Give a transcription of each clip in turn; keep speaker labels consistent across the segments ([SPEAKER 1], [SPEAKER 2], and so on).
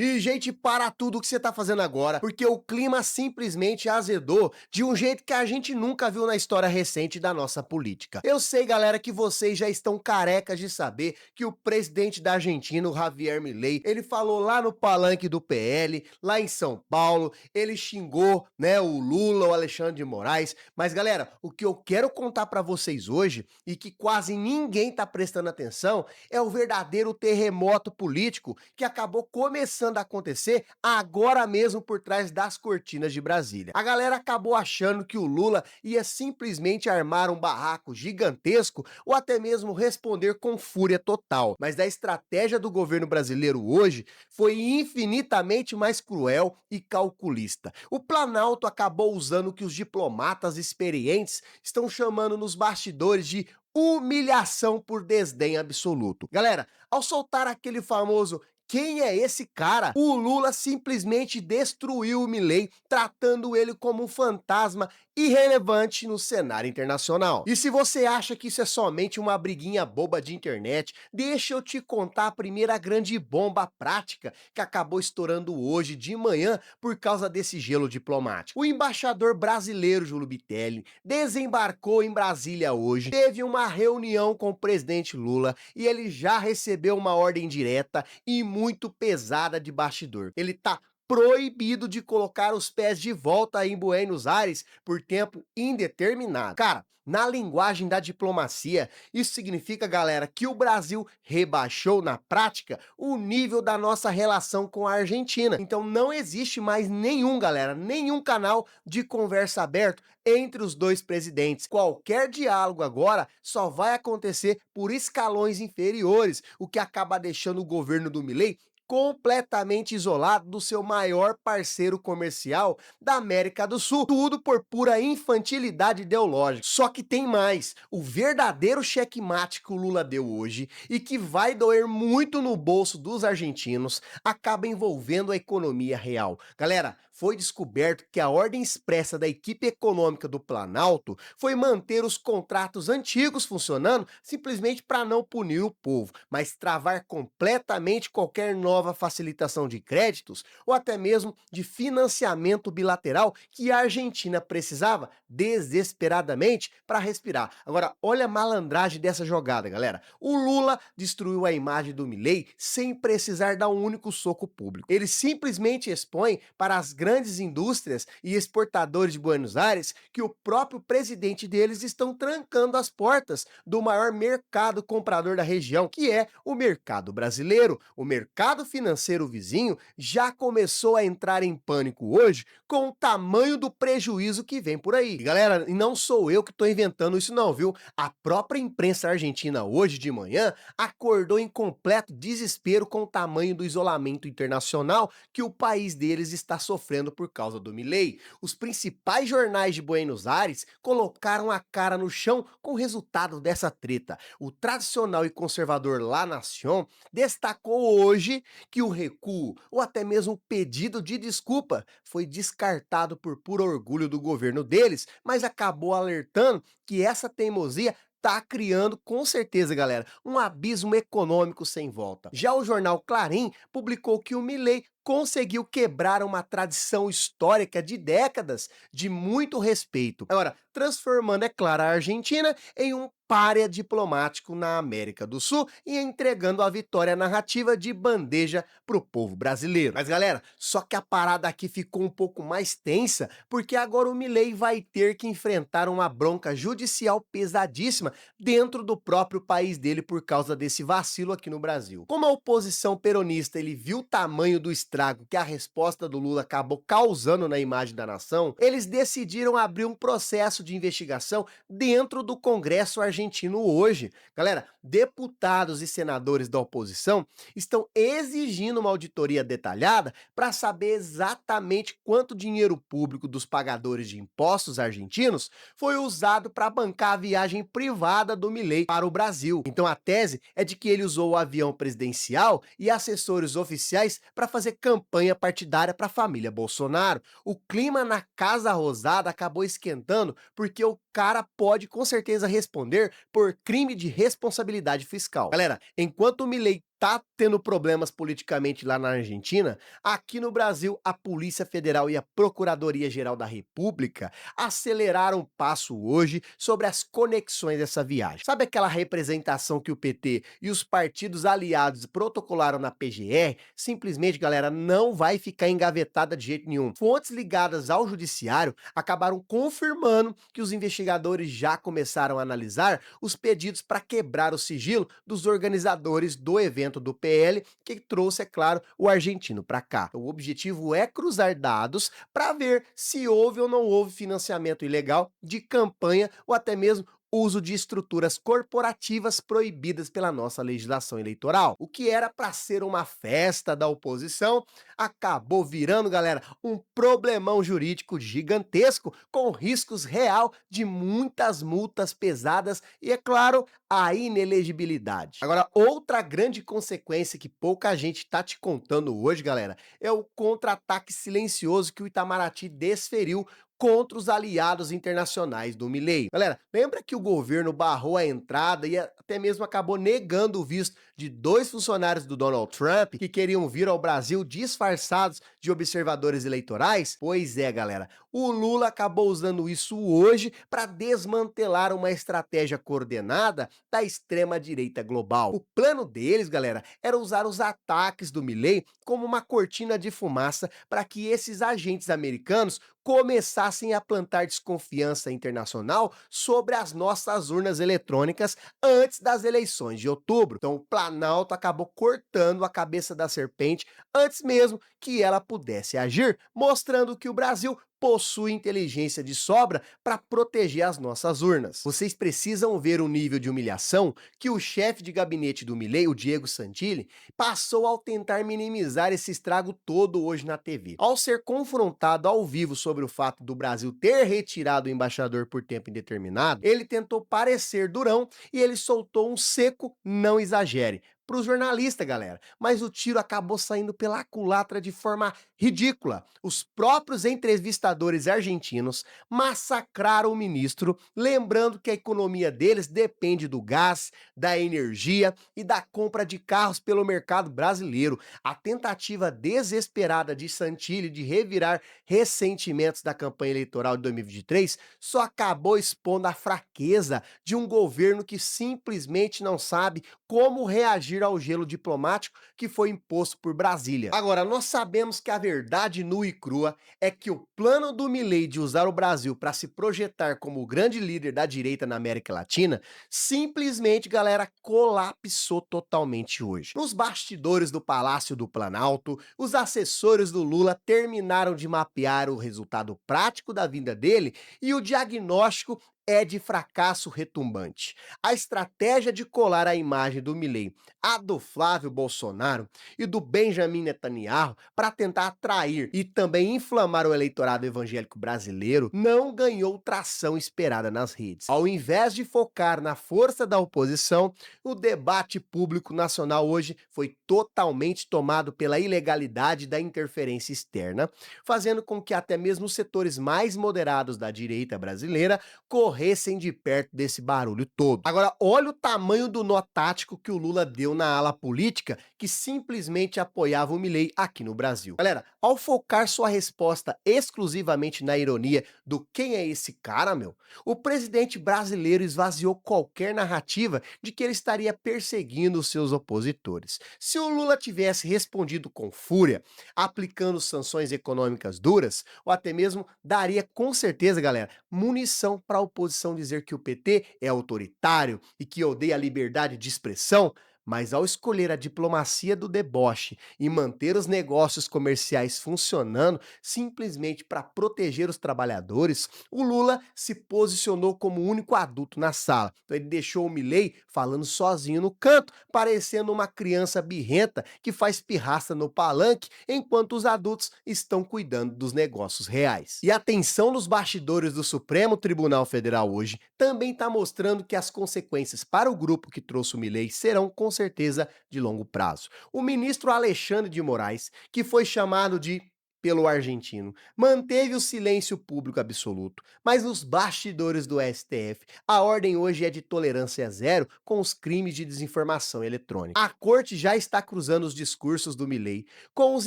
[SPEAKER 1] E, gente, para tudo que você tá fazendo agora, porque o clima simplesmente azedou de um jeito que a gente nunca viu na história recente da nossa política. Eu sei, galera, que vocês já estão carecas de saber que o presidente da Argentina, o Javier Milei, ele falou lá no palanque do PL, lá em São Paulo, ele xingou, né, o Lula, o Alexandre de Moraes, mas, galera, o que eu quero contar pra vocês hoje, e que quase ninguém tá prestando atenção, é o verdadeiro terremoto político que acabou começando a acontecer agora mesmo por trás das cortinas de Brasília. A galera acabou achando que o Lula ia simplesmente armar um barraco gigantesco ou até mesmo responder com fúria total. Mas a estratégia do governo brasileiro hoje foi infinitamente mais cruel e calculista. O Planalto acabou usando o que os diplomatas experientes estão chamando nos bastidores de humilhação por desdém absoluto. Galera, ao soltar aquele famoso "quem é esse cara?", o Lula simplesmente destruiu o Milei, tratando ele como um fantasma irrelevante no cenário internacional. E se você acha que isso é somente uma briguinha boba de internet, deixa eu te contar a primeira grande bomba prática que acabou estourando hoje de manhã por causa desse gelo diplomático. O embaixador brasileiro Júlio Bitelli desembarcou em Brasília hoje, teve uma reunião com o presidente Lula e ele já recebeu uma ordem direta e muito pesada de bastidor. Ele tá proibido de colocar os pés de volta em Buenos Aires por tempo indeterminado. Cara, na linguagem da diplomacia, isso significa, galera, que o Brasil rebaixou na prática o nível da nossa relação com a Argentina. Então não existe mais nenhum, galera, nenhum canal de conversa aberto entre os dois presidentes. Qualquer diálogo agora só vai acontecer por escalões inferiores, o que acaba deixando o governo do Milei completamente isolado do seu maior parceiro comercial da América do Sul, tudo por pura infantilidade ideológica. Só que tem mais, o verdadeiro checkmate que o Lula deu hoje e que vai doer muito no bolso dos argentinos, acaba envolvendo a economia real. Galera, foi descoberto que a ordem expressa da equipe econômica do Planalto foi manter os contratos antigos funcionando simplesmente para não punir o povo, mas travar completamente qualquer nova facilitação de créditos ou até mesmo de financiamento bilateral que a Argentina precisava desesperadamente para respirar. Agora, olha a malandragem dessa jogada, galera. O Lula destruiu a imagem do Milei sem precisar dar um único soco público. Ele simplesmente expõe para as grandes indústrias e exportadores de Buenos Aires que o próprio presidente deles estão trancando as portas do maior mercado comprador da região, que é o mercado brasileiro. O mercado financeiro vizinho já começou a entrar em pânico hoje com o tamanho do prejuízo que vem por aí. E galera, e não sou eu que estou inventando isso não, viu? A própria imprensa argentina hoje de manhã acordou em completo desespero com o tamanho do isolamento internacional que o país deles está sofrendo por causa do Milei. Os principais jornais de Buenos Aires colocaram a cara no chão com o resultado dessa treta. O tradicional e conservador La Nación destacou hoje que o recuo, ou até mesmo o pedido de desculpa, foi descartado por puro orgulho do governo deles, mas acabou alertando que essa teimosia tá criando, com certeza, galera, um abismo econômico sem volta. Já o jornal Clarim publicou que o Milei conseguiu quebrar uma tradição histórica de décadas de muito respeito. Agora, transformando, é claro, a Argentina em um pária diplomático na América do Sul e entregando a vitória narrativa de bandeja pro povo brasileiro. Mas galera, só que a parada aqui ficou um pouco mais tensa, porque agora o Milei vai ter que enfrentar uma bronca judicial pesadíssima dentro do próprio país dele por causa desse vacilo aqui no Brasil. Como a oposição peronista ele viu o tamanho do estrago que a resposta do Lula acabou causando na imagem da nação, eles decidiram abrir um processo de investigação dentro do Congresso argentino hoje. Galera, deputados e senadores da oposição estão exigindo uma auditoria detalhada para saber exatamente quanto dinheiro público dos pagadores de impostos argentinos foi usado para bancar a viagem privada do Milei para o Brasil. Então a tese é de que ele usou o avião presidencial e assessores oficiais para fazer campanha partidária para a família Bolsonaro. O clima na Casa Rosada acabou esquentando porque o cara pode com certeza responder por crime de responsabilidade fiscal. Galera, enquanto o Milei tá tendo problemas politicamente lá na Argentina, aqui no Brasil a Polícia Federal e a Procuradoria-Geral da República aceleraram o passo hoje sobre as conexões dessa viagem. Sabe aquela representação que o PT e os partidos aliados protocolaram na PGR? Simplesmente, galera, não vai ficar engavetada de jeito nenhum. Fontes ligadas ao judiciário acabaram confirmando que os investigadores já começaram a analisar os pedidos para quebrar o sigilo dos organizadores do evento do PL, que trouxe, é claro, o argentino para cá. O objetivo é cruzar dados para ver se houve ou não houve financiamento ilegal de campanha ou até mesmo uso de estruturas corporativas proibidas pela nossa legislação eleitoral. O que era para ser uma festa da oposição acabou virando, galera, um problemão jurídico gigantesco com riscos real de muitas multas pesadas e, é claro, a inelegibilidade. Agora, outra grande consequência que pouca gente tá te contando hoje, galera, é o contra-ataque silencioso que o Itamaraty desferiu contra os aliados internacionais do Milei. Galera, lembra que o governo barrou a entrada e até mesmo acabou negando o visto de 2 funcionários do Donald Trump que queriam vir ao Brasil disfarçados de observadores eleitorais? Pois é, galera. O Lula acabou usando isso hoje para desmantelar uma estratégia coordenada da extrema-direita global. O plano deles, galera, era usar os ataques do Milei como uma cortina de fumaça para que esses agentes americanos começassem a plantar desconfiança internacional sobre as nossas urnas eletrônicas antes das eleições de outubro. Então, o Planalto acabou cortando a cabeça da serpente antes mesmo que ela pudesse agir, mostrando que o Brasil possui inteligência de sobra para proteger as nossas urnas. Vocês precisam ver o nível de humilhação que o chefe de gabinete do Milei, o Diego Santilli, passou ao tentar minimizar esse estrago todo hoje na TV. Ao ser confrontado ao vivo sobre o fato do Brasil ter retirado o embaixador por tempo indeterminado, ele tentou parecer durão e ele soltou um seco "não exagere" para o jornalista, galera. Mas o tiro acabou saindo pela culatra de forma ridícula. Os próprios entrevistadores argentinos massacraram o ministro, lembrando que a economia deles depende do gás, da energia e da compra de carros pelo mercado brasileiro. A tentativa desesperada de Santilli de revirar ressentimentos da campanha eleitoral de 2023 só acabou expondo a fraqueza de um governo que simplesmente não sabe como reagir ao gelo diplomático que foi imposto por Brasília. Agora, nós sabemos que a verdade nua e crua é que o plano do Milei de usar o Brasil para se projetar como o grande líder da direita na América Latina simplesmente, galera, colapsou totalmente hoje. Nos bastidores do Palácio do Planalto, os assessores do Lula terminaram de mapear o resultado prático da vinda dele e o diagnóstico é de fracasso retumbante. A estratégia de colar a imagem do Milei à do Flávio Bolsonaro e do Benjamin Netanyahu para tentar atrair e também inflamar o eleitorado evangélico brasileiro não ganhou tração esperada nas redes. Ao invés de focar na força da oposição, o debate público nacional hoje foi totalmente tomado pela ilegalidade da interferência externa, fazendo com que até mesmo os setores mais moderados da direita brasileira corressem de perto desse barulho todo. Agora, olha o tamanho do nó tático que o Lula deu na ala política que simplesmente apoiava o Milei aqui no Brasil. Galera, ao focar sua resposta exclusivamente na ironia do "quem é esse cara, meu?", o presidente brasileiro esvaziou qualquer narrativa de que ele estaria perseguindo os seus opositores. Se o Lula tivesse respondido com fúria, aplicando sanções econômicas duras, ou até mesmo daria com certeza, galera, munição para a oposição dizer que o PT é autoritário e que odeia a liberdade de expressão, mas ao escolher a diplomacia do deboche e manter os negócios comerciais funcionando simplesmente para proteger os trabalhadores, o Lula se posicionou como o único adulto na sala. Então ele deixou o Milei falando sozinho no canto, parecendo uma criança birrenta que faz pirraça no palanque, enquanto os adultos estão cuidando dos negócios reais. E a tensão nos bastidores do Supremo Tribunal Federal hoje também está mostrando que as consequências para o grupo que trouxe o Milei serão com certeza de longo prazo. O ministro Alexandre de Moraes, que foi chamado de pelo argentino, manteve o silêncio público absoluto, mas nos bastidores do STF, a ordem hoje é de tolerância zero com os crimes de desinformação eletrônica. A corte já está cruzando os discursos do Milei com os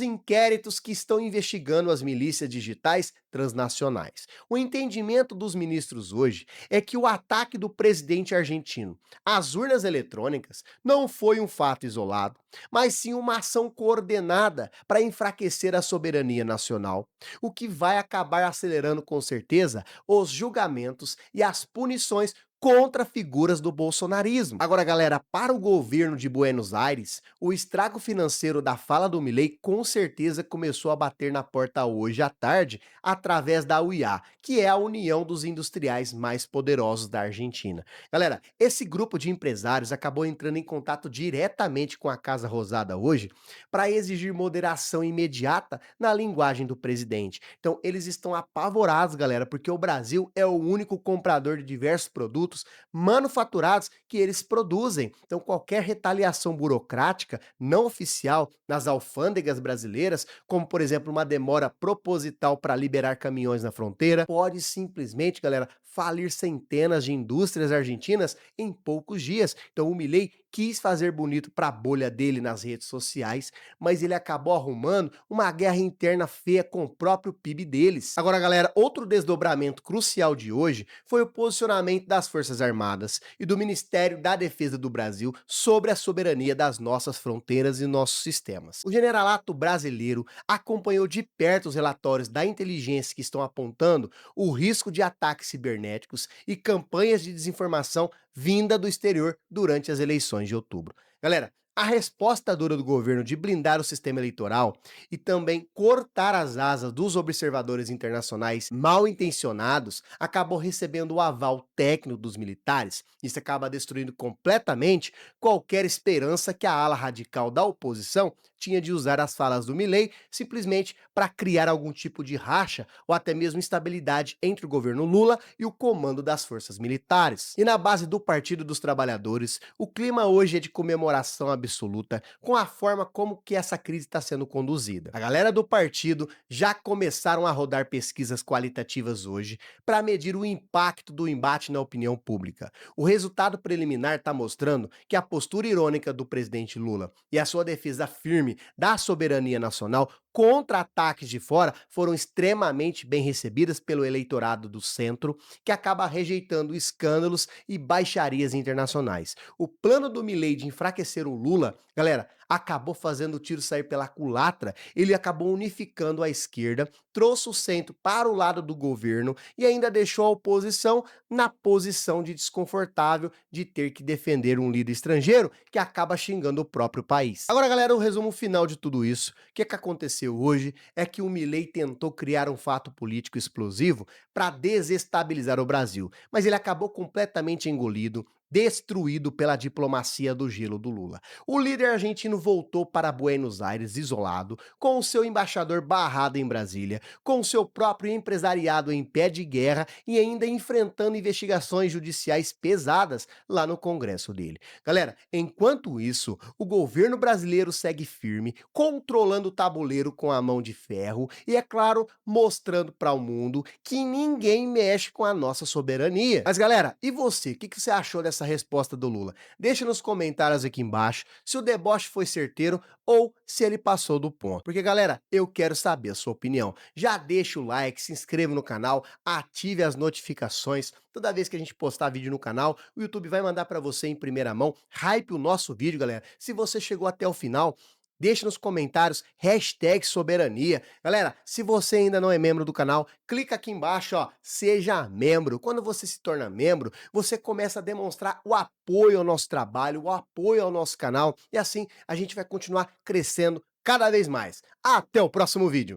[SPEAKER 1] inquéritos que estão investigando as milícias digitais transnacionais. O entendimento dos ministros hoje é que o ataque do presidente argentino às urnas eletrônicas não foi um fato isolado, mas sim uma ação coordenada para enfraquecer a soberania nacional, o que vai acabar acelerando com certeza os julgamentos e as punições contra figuras do bolsonarismo. Agora, galera, para o governo de Buenos Aires, o estrago financeiro da fala do Milei com certeza começou a bater na porta hoje à tarde através da UIA, que é a União dos Industriais mais poderosos da Argentina. Galera, esse grupo de empresários acabou entrando em contato diretamente com a Casa Rosada hoje para exigir moderação imediata na linguagem do presidente. Então, eles estão apavorados, galera, porque o Brasil é o único comprador de diversos produtos manufaturados que eles produzem. Então, qualquer retaliação burocrática não oficial nas alfândegas brasileiras, como por exemplo uma demora proposital para liberar caminhões na fronteira, pode simplesmente, galera, falir centenas de indústrias argentinas em poucos dias. Então, o Milei quis fazer bonito para a bolha dele nas redes sociais, mas ele acabou arrumando uma guerra interna feia com o próprio PIB deles. Agora, galera, outro desdobramento crucial de hoje foi o posicionamento das Forças Armadas e do Ministério da Defesa do Brasil sobre a soberania das nossas fronteiras e nossos sistemas. O generalato brasileiro acompanhou de perto os relatórios da inteligência que estão apontando o risco de ataques cibernéticos e campanhas de desinformação vinda do exterior durante as eleições de outubro. Galera, a resposta dura do governo de blindar o sistema eleitoral e também cortar as asas dos observadores internacionais mal intencionados acabou recebendo o aval técnico dos militares. Isso acaba destruindo completamente qualquer esperança que a ala radical da oposição tinha de usar as falas do Milei simplesmente para criar algum tipo de racha ou até mesmo instabilidade entre o governo Lula e o comando das forças militares. E na base do Partido dos Trabalhadores, o clima hoje é de comemoração absoluta com a forma como que essa crise está sendo conduzida. A galera do partido já começaram a rodar pesquisas qualitativas hoje para medir o impacto do embate na opinião pública. O resultado preliminar está mostrando que a postura irônica do presidente Lula e a sua defesa firme da soberania nacional contra ataques de fora foram extremamente bem recebidas pelo eleitorado do centro, que acaba rejeitando escândalos e baixarias internacionais. O plano do Milei de enfraquecer o Lula, galera, acabou fazendo o tiro sair pela culatra, ele acabou unificando a esquerda, trouxe o centro para o lado do governo e ainda deixou a oposição na posição de desconfortável de ter que defender um líder estrangeiro que acaba xingando o próprio país. Agora, galera, o resumo final de tudo isso, o que aconteceu hoje é que o Milei tentou criar um fato político explosivo para desestabilizar o Brasil, mas ele acabou completamente engolido, destruído pela diplomacia do gelo do Lula. O líder argentino voltou para Buenos Aires isolado, com o seu embaixador barrado em Brasília, com o seu próprio empresariado em pé de guerra e ainda enfrentando investigações judiciais pesadas lá no Congresso dele. Galera, enquanto isso, o governo brasileiro segue firme, controlando o tabuleiro com a mão de ferro e, é claro, mostrando para o mundo que ninguém mexe com a nossa soberania. Mas, galera, e você? O que você achou dessa resposta do Lula? Deixa nos comentários aqui embaixo se o deboche foi certeiro ou se ele passou do ponto. Porque, galera, eu quero saber a sua opinião. Já deixa o like, se inscreva no canal, ative as notificações. Toda vez que a gente postar vídeo no canal, o YouTube vai mandar para você em primeira mão. Hype o nosso vídeo, galera. Se você chegou até o final, deixe nos comentários, hashtag soberania. Galera, se você ainda não é membro do canal, clica aqui embaixo, ó, seja membro. Quando você se torna membro, você começa a demonstrar o apoio ao nosso trabalho, o apoio ao nosso canal, e assim a gente vai continuar crescendo cada vez mais. Até o próximo vídeo.